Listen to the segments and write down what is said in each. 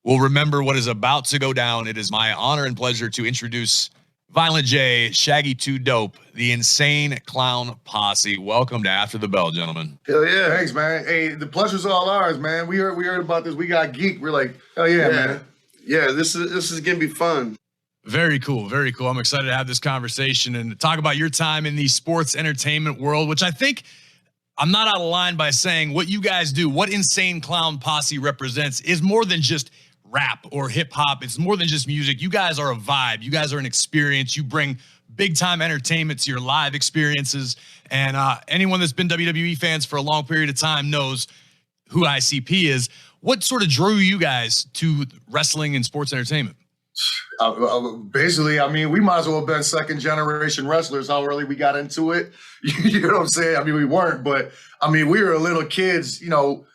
will remember what is about to go down. It is my honor and pleasure to introduce Violent J, Shaggy 2 Dope, the Insane Clown Posse. Welcome to After the Bell, gentlemen. Hell yeah. Thanks, man. Hey, the pleasure's all ours, man. We heard about this. We got geeked. We're like, hell yeah, man. Yeah, this is gonna be fun. Very cool. Very cool. I'm excited to have this conversation and talk about your time in the sports entertainment world, which I think I'm not out of line by saying what you guys do, what Insane Clown Posse represents is more than just rap or hip hop. It's more than just music. You guys are a vibe. You guys are an experience. You bring big time entertainment to your live experiences. And anyone that's been WWE fans for a long period of time knows who ICP is. What sort of drew you guys to wrestling and sports entertainment? Basically, I mean, we might as well have been second generation wrestlers, how early we got into it. You know what I'm saying? I mean, we weren't, but I mean, we were little kids, you know,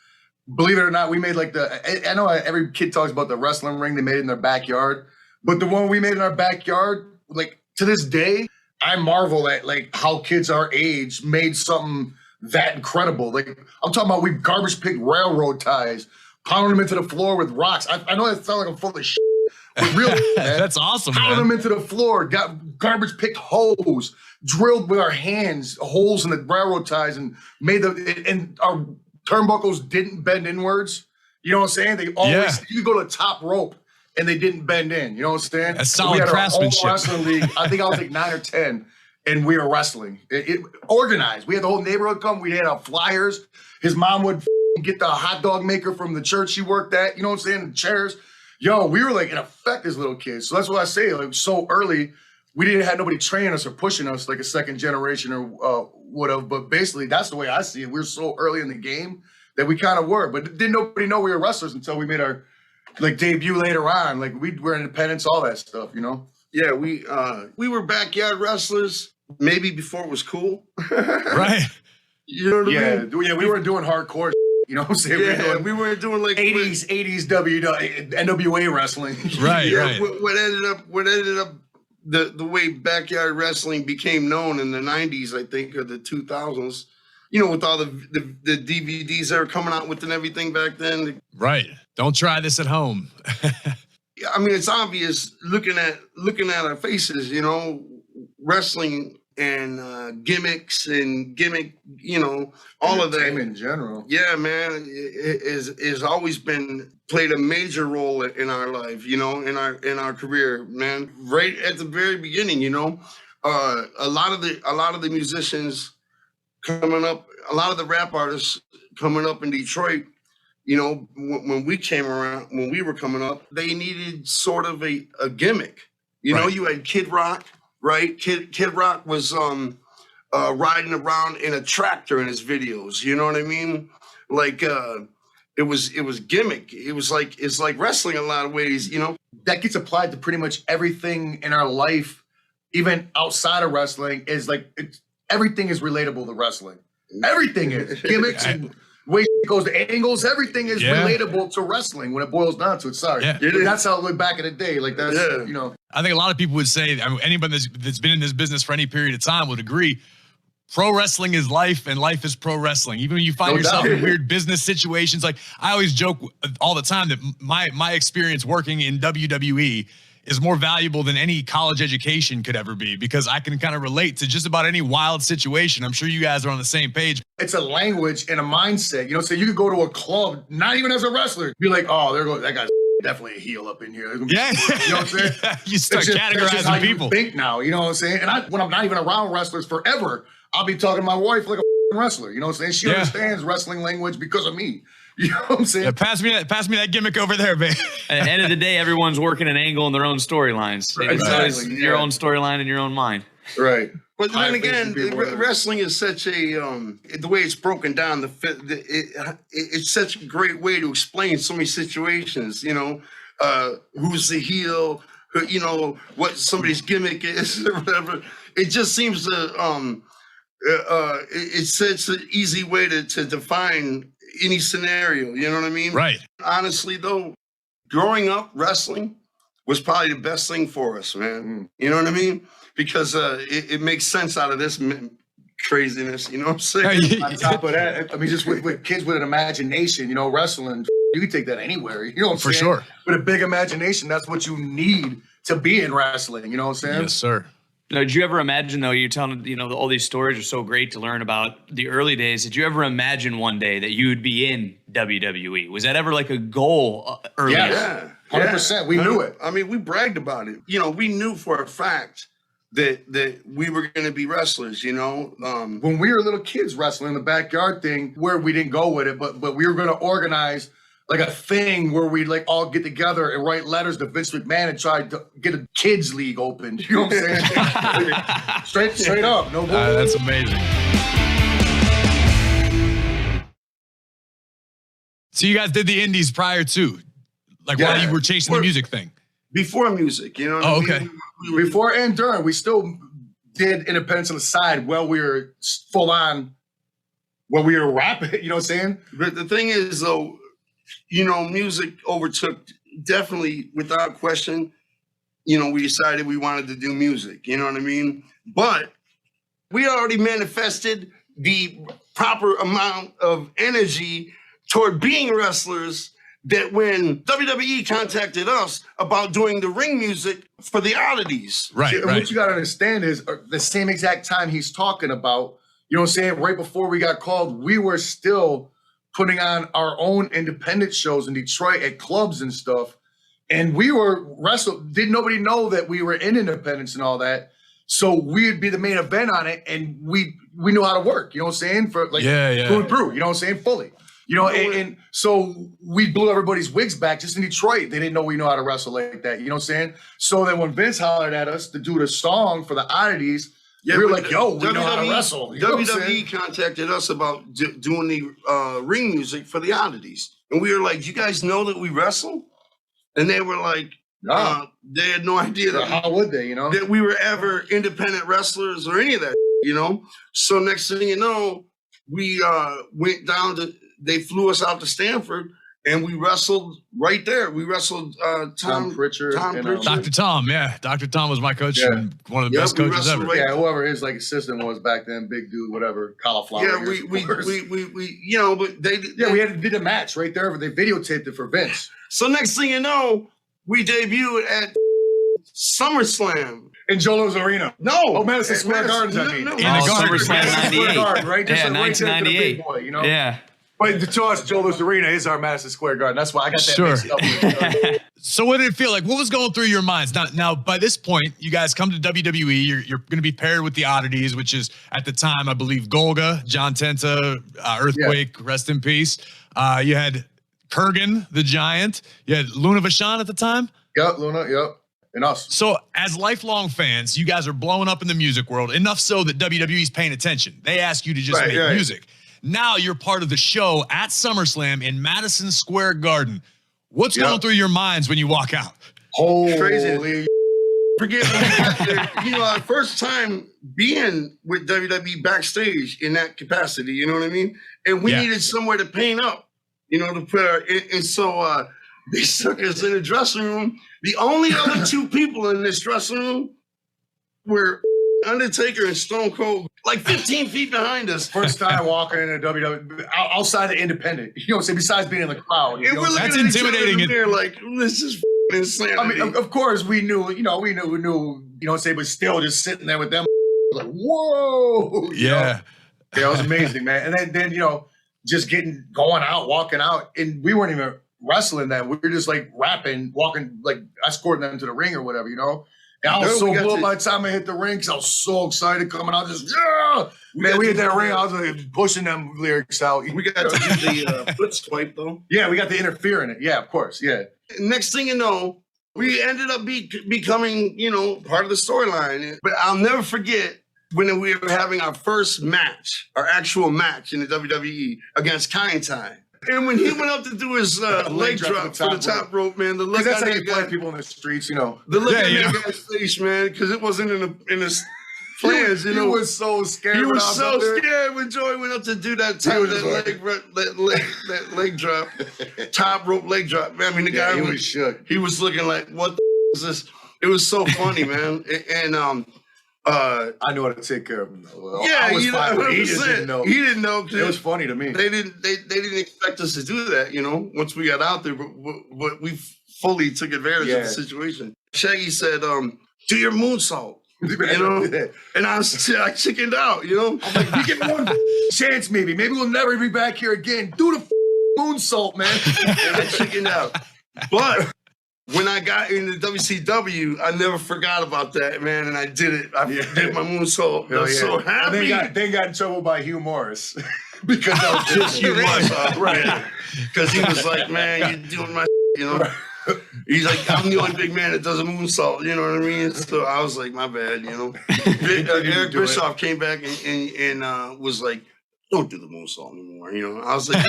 believe it or not, we made like I know every kid talks about the wrestling ring they made in their backyard, but the one we made in our backyard, like to this day, I marvel at like how kids our age made something that incredible. Like I'm talking about, we garbage picked railroad ties, pounding them into the floor with rocks. I know that sounds like I'm full of shit. But real, man. That's awesome, man. Pounded them into the floor, got garbage picked holes, drilled with our hands holes in the railroad ties, and made and our turnbuckles didn't bend inwards. You know what I'm saying? They always, you could go to the top rope and they didn't bend in. You know what I'm saying? That's solid craftsmanship. We had our own wrestling league. I think I was like 9 or 10, and we were wrestling. It organized. We had the whole neighborhood come. We had our flyers. His mom would get the hot dog maker from the church she worked at. You know what I'm saying? The chairs. Yo, we were like in effect as little kids. So that's what I say. Like so early, we didn't have nobody training us or pushing us like a second generation or would have. But basically, that's the way I see it. We were so early in the game that we kind of were. But didn't nobody know we were wrestlers until we made our like debut later on. Like we were independents, all that stuff, you know? Yeah, we were backyard wrestlers, maybe before it was cool. Right. You know what I mean? Yeah, we weren't doing hardcore. You know what I'm saying? Yeah, we weren't doing like 80s NWA wrestling. Right, yeah, right. What ended up the way backyard wrestling became known in the 90s, I think, or the 2000s. You know, with all the DVDs that were coming out with and everything back then. Right. Don't try this at home. I mean, it's obvious looking at our faces, you know, wrestling and gimmicks and you know, all of that in general. Yeah, man, it is always been played a major role in our life, you know, in our career, man. Right at the very beginning, you know, a lot of the musicians coming up, a lot of the rap artists coming up in Detroit, you know, when we were coming up, they needed sort of a gimmick. You know, you had Kid Rock. Right, Kid Rock was riding around in a tractor in his videos. You know what I mean? Like it was gimmick. It's like wrestling in a lot of ways. You know, that gets applied to pretty much everything in our life, even outside of wrestling. Is like everything is relatable to wrestling. Everything is gimmicks and way it goes to angles. Everything is relatable to wrestling when it boils down to it. Sorry, that's how it looked back in the day. Like that's you know. I think a lot of people would say, I mean, anybody that's been in this business for any period of time would agree, pro wrestling is life and life is pro wrestling. Even when you find yourself in weird business situations, like I always joke all the time that my experience working in WWE is more valuable than any college education could ever be, because I can kind of relate to just about any wild situation. I'm sure you guys are on the same page. It's a language and a mindset. You know, so you could go to a club, not even as a wrestler, be like, oh, there goes that guy's definitely a heel up in here. Yeah. You know what I'm saying? You start categorizing how people. You think now, you know what I'm saying? And when I'm not even around wrestlers forever, I'll be talking to my wife like a wrestler. You know what I'm saying? She understands wrestling language because of me. You know what I'm saying? Yeah, pass me that gimmick over there, man. At the end of the day, everyone's working an angle in their own storylines. Right, exactly. Your own storyline in your own mind. Right. But then again, wrestling is such a the way it's broken down. It's such a great way to explain so many situations. You know, who's the heel? You know what somebody's gimmick is or whatever. It just seems to it's such an easy way to define any scenario. You know what I mean? Right. Honestly, though, growing up, wrestling was probably the best thing for us, man. You know what I mean? Because it makes sense out of this craziness, you know what I'm saying? On top of that, I mean, just with kids with an imagination, you know, wrestling You can take that anywhere. You know what I'm For saying? sure. With a big imagination, that's what you need to be in wrestling. You know what I'm saying? Yes, sir. Now, did you ever imagine, though, you're telling, all these stories are so great to learn about the early days. Did you ever imagine one day that you would be in WWE? Was that ever like a goal early? Yes. 100%. We knew it. I mean, we bragged about it. We knew for a fact that we were going to be wrestlers, When we were little kids wrestling, the backyard thing, where we didn't go with it, but we were going to organize like a thing where we'd like all get together and write letters to Vince McMahon and try to get a kids league opened. You know what I'm saying? straight up. No bull. That's amazing. So you guys did the indies prior to, like while you were chasing the music thing? Before music, you know what I mean? Okay. Before and during, we still did independence on the side while we were full on, when we were rapping, you know what I'm saying? But the thing is, though, music overtook, definitely, without question, we decided we wanted to do music, you know what I mean? But we already manifested the proper amount of energy toward being wrestlers that when WWE contacted us about doing the ring music for the oddities. Right, And what you got to understand is the same exact time he's talking about, you know what I'm saying? Right before we got called, we were still putting on our own independent shows in Detroit at clubs and stuff. And we were didn't nobody know that we were in independence and all that. So we'd be the main event on it, and we knew how to work, you know what I'm saying? For like through and through, you know what I'm saying? Fully. And so we blew everybody's wigs back just in Detroit. They didn't know we know how to wrestle like that, you know what I'm saying? So then when Vince hollered at us to do the song for the oddities, we were like, yo, we know how to wrestle. You know WWE contacted us about doing the ring music for the oddities. And we were like, you guys know that we wrestle? And they were like, they had no idea how would they, that we were ever independent wrestlers or any of that, So next thing you know, we went down to, they flew us out to Stanford, and we wrestled right there. We wrestled Tom Pritchard. Dr. Tom, yeah. Dr. Tom was my coach and one of the best coaches ever. Yeah, whoever his assistant was back then, big dude, whatever, cauliflower. Yeah, we but they we had to do the match right there. They videotaped it for Vince. So next thing you know, we debuted at SummerSlam. In Jolo's Arena. No. Madison Square Garden, I mean. In the SummerSlam 98. Right? Just Yeah, 1998. Boy, Yeah. But to us, Jolo's Arena is our Madison Square Garden. That's why I got that mixed up. So what did it feel like? What was going through your minds? Now, by this point, you guys come to WWE. You're going to be paired with the Oddities, which is at the time, I believe, Golga, John Tenta, Earthquake, rest in peace. You had Kurgan, the Giant. You had Luna Vachon at the time. Yep, Luna. Yep. And us. So as lifelong fans, you guys are blowing up in the music world, enough so that WWE's paying attention. They ask you to just make music. Now you're part of the show at SummerSlam in Madison Square Garden. What's going through your minds when you walk out? Holy. Crazy. Forget me. Our first time being with WWE backstage in that capacity, you know what I mean? And we needed somewhere to paint up, to put our, and so they took us in the dressing room. The only other two people in this dressing room were Undertaker and Stone Cold, like 15 feet behind us. First time walking into WWE, outside the independent, you know what I'm saying, besides being in the crowd. And we're looking That's at each other intimidating. in the mirror like, this is insanity. I mean, of course we knew, you know what I'm saying, but still just sitting there with them, like, whoa. Yeah. Yeah, it was amazing, man. And then just going out, walking out, and we weren't even wrestling then. We were just like rapping, walking, like escorting them to the ring or whatever, And I was so blown by the time I hit the ring because I was so excited coming out. Just we hit that ring. I was like pushing them lyrics out. We got to do the foot swipe though. Yeah, we got to interfere in it. Yeah, of course. Yeah. Next thing you know, we ended up becoming part of the storyline. But I'll never forget when we were having our first match, our actual match in the WWE against Kaientai. And when he went up to do his leg drop for the top rope, man, the look that's on how that you guy, fight people in the streets, the look on that guy's face, man, because it wasn't in his plans, He was so scared. He was so scared when Joey went up to do that leg drop, top rope leg drop. Man, I mean, the guy was shook. He was looking like, what the is this? It was so funny, man. And I knew how to take care of him. Though. Yeah, I was you know, fine. 100%. He just didn't know. He didn't know. It was funny to me. They didn't expect us to do that. You know, once we got out there, but we fully took advantage of the situation. Shaggy said, "Do your moonsault." You know, and I chickened out. You know, I'm like, "You get one chance, maybe. Maybe we'll never be back here again. Do the moonsault, man." And I chickened out. But when I got into WCW, I never forgot about that, man, and I did it. I did my moonsault. I was so happy. And they got in trouble by Hugh Morris because that was Just Hugh Morris, right? Because he was like, "Man, you're doing my," you know. Right. He's like, "I'm the only big man that does a moonsault," you know what I mean? So I was like, "My bad," you know. Eric Bischoff came back and was like, "Don't do the moonsault anymore," you know. I was like,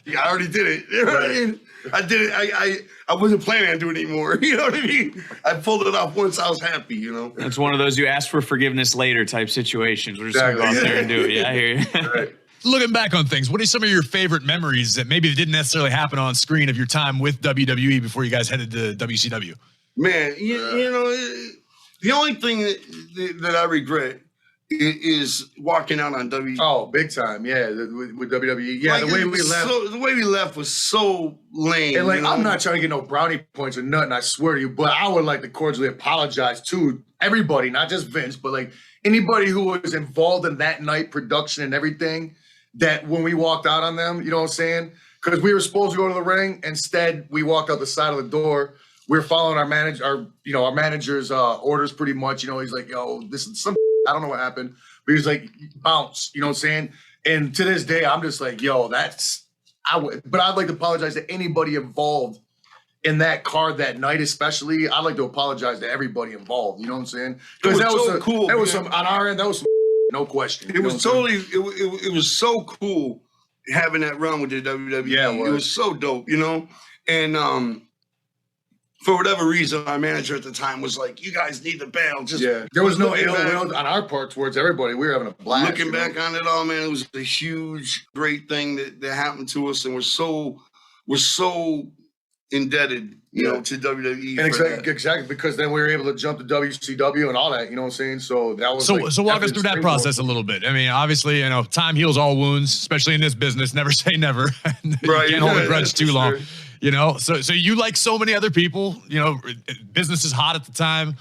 "Yeah, I already did it." You know what I mean? I did it. I wasn't planning on doing it anymore. You know what I mean? I pulled it off once. I was happy, you know. It's one of those you ask for forgiveness later type situations. We're just going to go out there and do it. Yeah, I hear you. Right. Looking back on things, what are some of your favorite memories that maybe didn't necessarily happen on screen of your time with WWE before you guys headed to WCW? Man, you know, the only thing that I regret is walking out on WWE. Oh, big time, yeah, with WWE. Yeah, like, the way we left. The way we left was so lame. And like, you know? I'm not trying to get no brownie points or nothing, I swear to you, but I would like to cordially apologize to everybody, not just Vince, but like anybody who was involved in that night production and everything, that when we walked out on them, you know what I'm saying? Because we were supposed to go to the ring. Instead, we walked out the side of the door. We were following our manager's orders pretty much. You know, he's like, "Yo, this is some," I don't know what happened, but he's like, "Bounce," you know what I'm saying? And to this day, I'm just like, "Yo, but I'd like to apologize to anybody involved in that card that night, especially. I'd like to apologize to everybody involved. You know what I'm saying? Because that was so cool. That was some on our end. That was some, no question. It was totally. It was so cool having that run with the WWE. Yeah, it was so dope. You know, and for whatever reason, our manager at the time was like, "You guys need to bail." Just there was no ill will on our part towards everybody. We were having a blast. Looking back on it all, man, it was a huge, great thing that happened to us, and we're so indebted, you know, to WWE. And exactly, because then we were able to jump to WCW and all that. You know what I'm saying? So that was so walk us through that process a little bit. I mean, obviously, you know, time heals all wounds, especially in this business. Never say never. You can't hold a grudge too long. You know, so you, like so many other people, you know, business is hot at the time,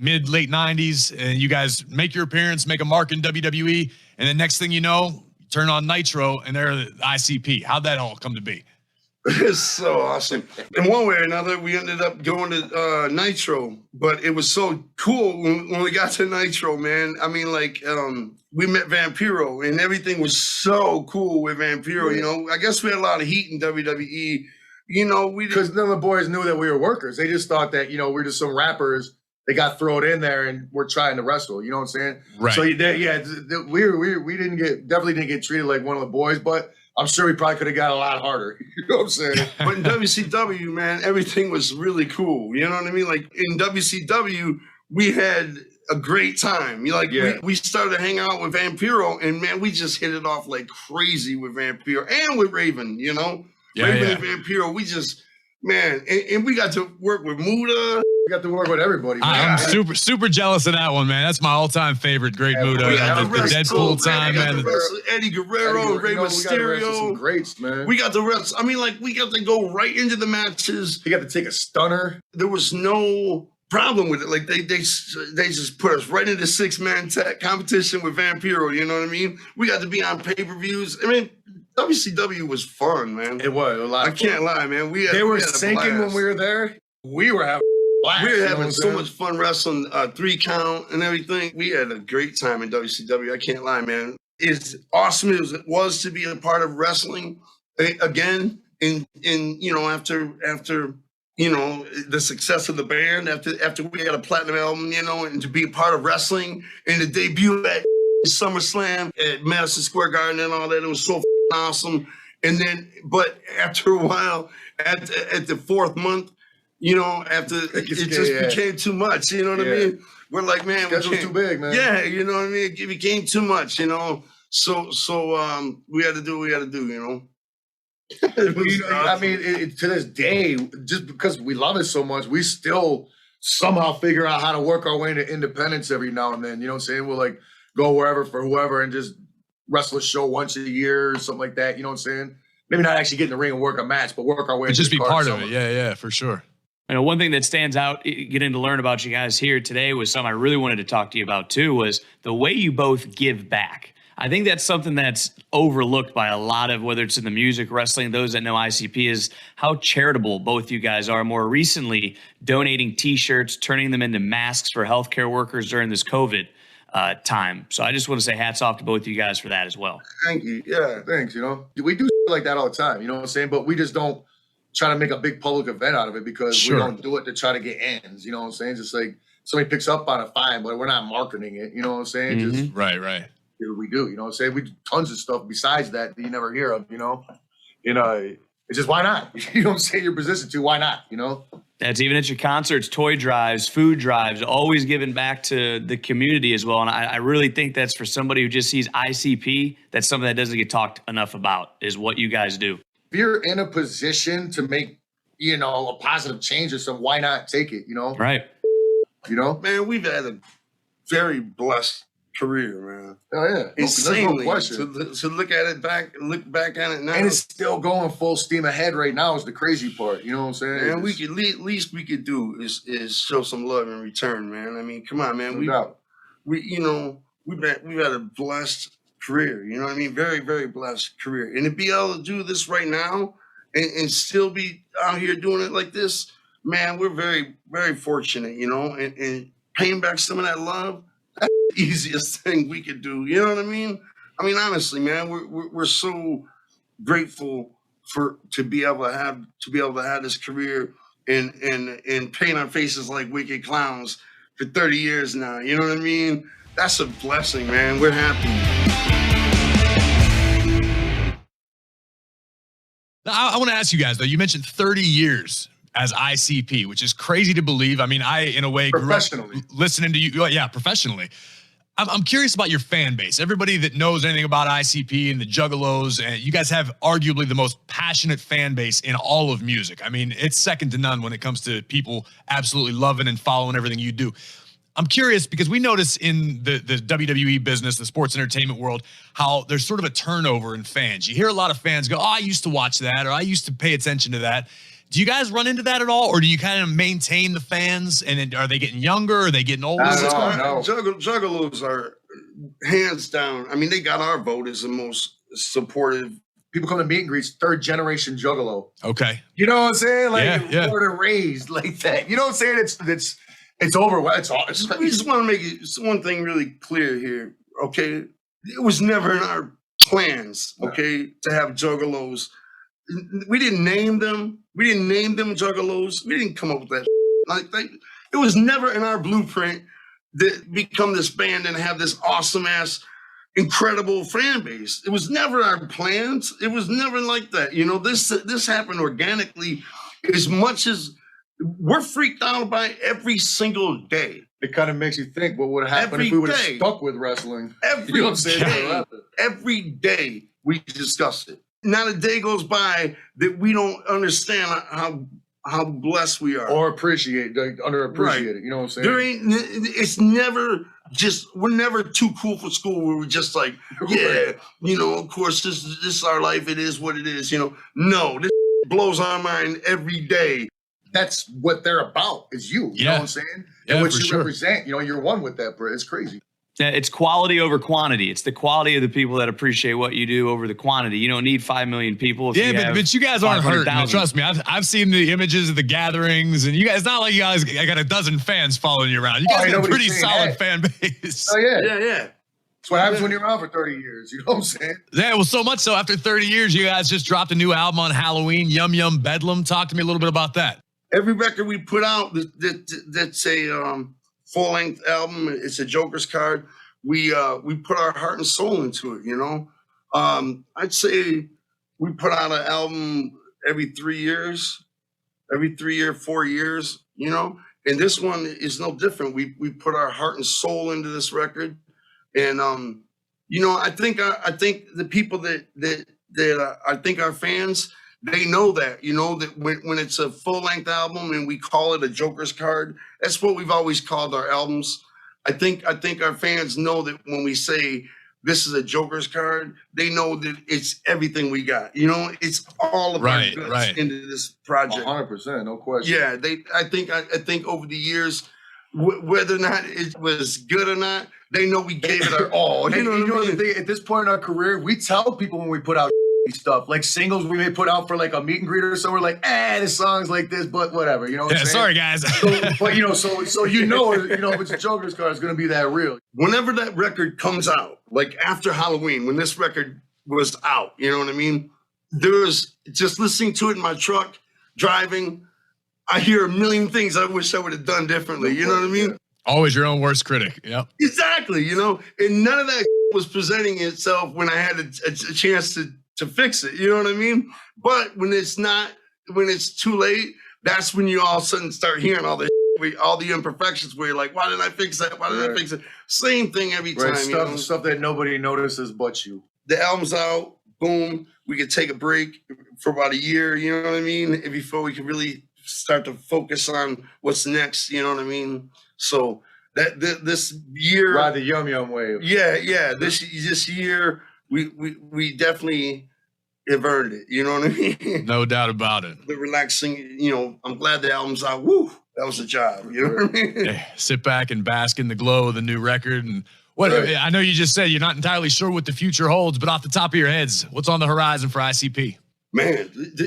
late 90s, and you guys make your appearance, make a mark in WWE, and the next thing you know, you turn on Nitro, and they're the ICP. How'd that all come to be? It's so awesome. In one way or another, we ended up going to Nitro, but it was so cool when we got to Nitro, man. I mean, like, we met Vampiro, and everything was so cool with Vampiro, you know. I guess we had a lot of heat in WWE. You know, because none of the boys knew that we were workers. They just thought that, you know, we're just some rappers. They got thrown in there and we're trying to wrestle. You know what I'm saying? Right. So we definitely didn't get treated like one of the boys, but I'm sure we probably could have got a lot harder. You know what I'm saying? But in WCW, man, everything was really cool. You know what I mean? Like in WCW, we had a great time. We started to hang out with Vampiro, and man, we just hit it off like crazy with Vampiro and with Raven. You know. Raven and Vampiro, we just, man, and we got to work with Muda. We got to work with everybody. Man. I'm super jealous of that one, man. That's my all-time favorite, Great Muda. The Deadpool time, man. Eddie Guerrero, Rey Mysterio. Some greats, man. We got the rest. I mean, like, we got to go right into the matches. You got to take a stunner. There was no problem with it. Like, they just put us right into six-man competition with Vampiro, you know what I mean? We got to be on pay-per-views. I mean, WCW was fun, man. It was a lot. I can't lie, man. They were sinking when we were there. We were having a blast. We were having so much fun wrestling 3 count and everything. We had a great time in WCW. I can't lie, man. As awesome as it was to be a part of wrestling again, in you know, after you know, the success of the band, after we had a platinum album, you know, and to be a part of wrestling and the debut at SummerSlam at Madison Square Garden and all that, it was so awesome. And then, but after a while, at the 4th month, you know, after it just became too much, you know what I mean? We're like, man, it was too big, man. Yeah, you know what I mean? It became too much, you know. So we had to do what we had to do, you know. I mean, to this day, just because we love it so much, we still somehow figure out how to work our way into independence every now and then. You know what I'm saying? We'll like go wherever for whoever and just wrestle a show once a year or something like that. You know what I'm saying? Maybe not actually get in the ring and work a match, but work our way. But just be part of somewhere. it. Yeah, for sure. You know, one thing that stands out, getting to learn about you guys here today was something I really wanted to talk to you about too, was the way you both give back. I think that's something that's overlooked by a lot of, whether it's in the music, wrestling, those that know ICP, is how charitable both you guys are. More recently, donating T-shirts, turning them into masks for healthcare workers during this COVID time. So I just want to say hats off to both of you guys for that as well. Thank you. Yeah, thanks. You know, we do like that all the time. You know what I'm saying? But we just don't try to make a big public event out of it because we don't do it to try to get ends. You know what I'm saying? Just like somebody picks up on it, fine, but we're not marketing it. You know what I'm saying? Mm-hmm. Just Right. we do. You know what I'm saying? We do tons of stuff besides that you never hear of. You know, it's just why not? You know what I'm saying? You're positioned to why not? You know. That's even at your concerts, toy drives, food drives, always giving back to the community as well. And I really think that's for somebody who just sees ICP, that's something that doesn't get talked enough about, is what you guys do. If you're in a position to make, a positive change or something, why not take it, Right. Man, we've had a very blessed career, man. Oh, yeah. Insanely. No question. To look back at it now. And it's still going full steam ahead right now is the crazy part. You know what I'm saying? Man, least we could do is show some love in return, man. I mean, come on, man. We've had a blessed career, you know what I mean? Very, very blessed career. And to be able to do this right now and still be out here doing it like this, man, we're very, very fortunate, and paying back some of that love, that's the easiest thing we could do. You know what I mean? I mean, honestly, man, we're so grateful to be able to have this career and paint our faces like wicked clowns for 30 years now. You know what I mean? That's a blessing, man. We're happy. Now, I want to ask you guys, though, you mentioned 30 years as ICP, which is crazy to believe. I mean, I, in a way, grew up listening to you. Yeah, professionally. I'm curious about your fan base. Everybody that knows anything about ICP and the Juggalos, and you guys have arguably the most passionate fan base in all of music. I mean, it's second to none when it comes to people absolutely loving and following everything you do. I'm curious because we notice in the WWE business, the sports entertainment world, how there's sort of a turnover in fans. You hear a lot of fans go, "Oh, I used to watch that," or "I used to pay attention to that." Do you guys run into that at all, or do you kind of maintain the fans? And are they getting younger? Are they getting older? Juggalos are hands down. I mean, they got our vote as the most supportive. People come to meet and greets, third generation Juggalo. Okay. You know what I'm saying? Like, yeah. born and raised like that. You know what I'm saying? It's over. We just want to make one thing really clear here, okay? It was never in our plans, okay, to have Juggalos. We didn't name them. We didn't name them Juggalos. We didn't come up with that. Like it was never in our blueprint to become this band and have this awesome ass, incredible fan base. It was never our plans. It was never like that. This happened organically. As much as we're freaked out by every single day. It kind of makes you think what would have happened if we would have stuck with wrestling. Every day we discuss it. Not a day goes by that we don't understand how blessed we are. Or underappreciate it. You know what I'm saying? It's never we're never too cool for school where we're just like, yeah, of course, this is our life. It is what it is. No, this blows our mind every day. That's what they're about, is you. You know what I'm saying? Yeah, and what you represent, you're one with that, bro. It's crazy. It's quality over quantity. It's the quality of the people that appreciate what you do over the quantity. You don't need 5 million people. But you guys aren't hurting. Trust me. I've seen the images of the gatherings, and you guys, not like you guys got a dozen fans following you around. You guys got a pretty solid fan base. Oh, yeah. Yeah. That's what happens when you're around for 30 years. You know what I'm saying? Yeah, well, so much so after 30 years, you guys just dropped a new album on Halloween, Yum Yum Bedlam. Talk to me a little bit about that. Every record we put out that's a full-length album. It's a Joker's card. We put our heart and soul into it. I'd say we put out an album every 3 years, 4 years. And this one is no different. We put our heart and soul into this record, and I think the people that I think our fans, They know that, that when it's a full-length album and we call it a Joker's card, that's what we've always called our albums. I think our fans know that when we say this is a Joker's card, they know that it's everything we got. It's all of our guts into this project. 100%, no question. Yeah, I think over the years, whether or not it was good or not, they know we gave it our all. You know the thing, at this point in our career, we tell people when we put out stuff, like singles we may put out for like a meet and greet or so, we're like, this song's like this, but whatever, you know what I'm saying? Sorry, guys. But if it's a Joker's card, it's going to be that real. Whenever that record comes out, like after Halloween, when this record was out, you know what I mean? There's just listening to it in my truck, driving, I hear a million things I wish I would have done differently. You know what I mean? Always your own worst critic. Yep. Exactly. And none of that was presenting itself when I had a chance to fix it. You know what I mean? But when it's too late, that's when you all of a sudden start hearing all the imperfections where you're like, why didn't I fix that? Why didn't I fix it? Same thing every time. Stuff that nobody notices but you. The album's out, boom, we could take a break for about a year, you know what I mean? Before we can really start to focus on what's next, you know what I mean? So this year, ride the yum wave. Yeah. This year, we definitely have earned it. You know what I mean? No doubt about it. The relaxing, I'm glad the album's out. Woo, that was a job. You know what I mean? Hey, sit back and bask in the glow of the new record. And I know you just said you're not entirely sure what the future holds, but off the top of your heads, what's on the horizon for ICP? Man, it's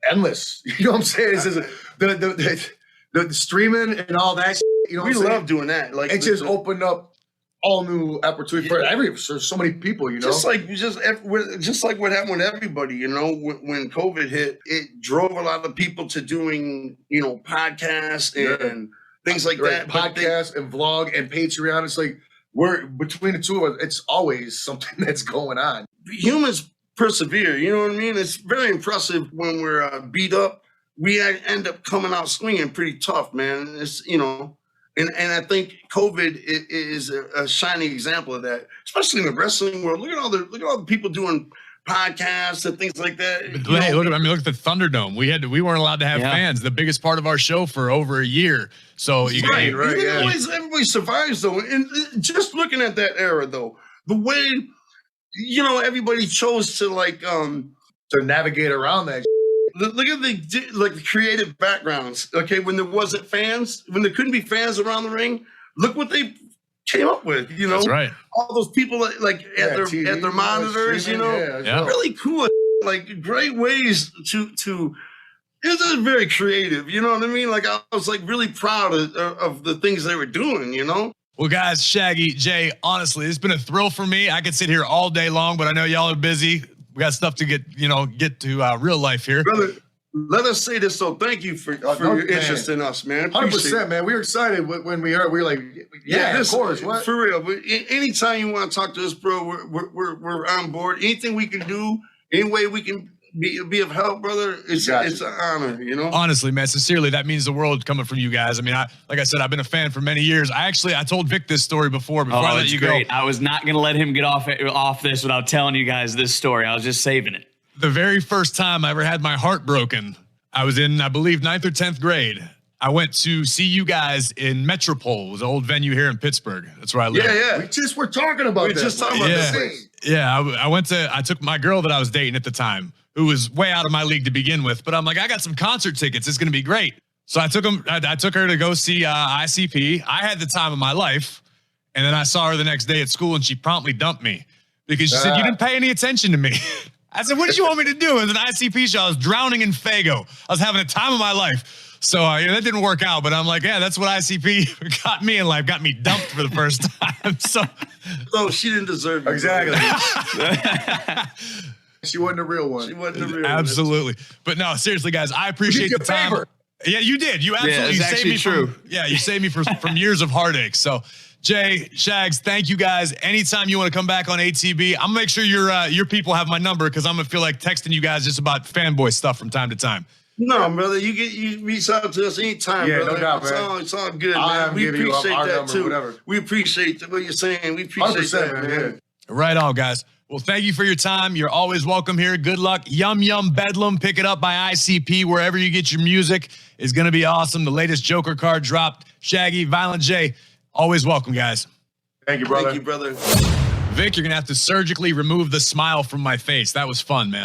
endless. You know what I'm saying? It's just, the streaming and all that. We love doing that. Like it just opened up all new opportunity for so many people. Just like what happened with everybody. When COVID hit, it drove a lot of people to doing podcasts and things like that. Podcasts and vlog and Patreon. It's like we're between the two of us. It's always something that's going on. Humans persevere. You know what I mean? It's very impressive when we're beat up. We end up coming out swinging pretty tough, man. It's and I think COVID is a shining example of that, especially in the wrestling world. Look at all the people doing podcasts and things like that. Hey, look at the Thunderdome. We weren't allowed to have fans. The biggest part of our show for over a year. So everybody survives though. And just looking at that era though, the way everybody chose to to navigate around that. Look at the creative backgrounds. Okay, when there wasn't fans, when there couldn't be fans around the ring, look what they came up with. That's right. All those people at their monitors. Really cool. Like great ways to. It was very creative. You know what I mean? Like I was really proud of the things they were doing. Well, guys, Shaggy, Jay, honestly, it's been a thrill for me. I could sit here all day long, but I know y'all are busy. We got stuff to get to real life here. Brother, let us say this. So thank you for your interest in us, man. 100%, man. We were excited when we heard. We were like, of course. What? For real. But anytime you want to talk to us, bro, we're on board. Anything we can do, any way we can be of help, brother, it's an honor, Honestly, man, sincerely, that means the world coming from you guys. I mean, like I said, I've been a fan for many years. I told Vic this story before I let you go. I was not going to let him get off this without telling you guys this story. I was just saving it. The very first time I ever had my heart broken, I was in, I believe, 9th or 10th grade. I went to see you guys in Metropole. It was an old venue here in Pittsburgh. That's where I live. Yeah. We just were talking about that. Just talking about this. Yeah, I took my girl that I was dating at the time, who was way out of my league to begin with. But I'm like, I got some concert tickets. It's going to be great. So I took her to go see ICP. I had the time of my life. And then I saw her the next day at school and she promptly dumped me because she said, you didn't pay any attention to me. I said, what did you want me to do? It was an ICP show. I was drowning in Faygo. I was having a time of my life. So that didn't work out, but I'm like, yeah, that's what ICP got me in life, got me dumped for the first time. So she didn't deserve it. Exactly. She wasn't a real one. She wasn't a real one. Absolutely. But no, seriously, guys, I appreciate the time. Favor. Yeah, you did. You absolutely saved me you saved me from years of heartache. So Jay, Shags, thank you guys. Anytime you want to come back on ATB, I'm gonna make sure your people have my number because I'm gonna feel like texting you guys just about fanboy stuff from time to time. No, brother, you reach out to us anytime, brother. No doubt, man. It's all good, man. We appreciate that too. Whatever. We appreciate what you're saying. We appreciate that, man. Right on, guys. Well, thank you for your time. You're always welcome here. Good luck. Yum Yum Bedlam. Pick it up by ICP wherever you get your music. Is going to be awesome. The latest Joker card dropped. Shaggy, Violent J, always welcome, guys. Thank you, brother. Thank you, brother. Vic, you're going to have to surgically remove the smile from my face. That was fun, man.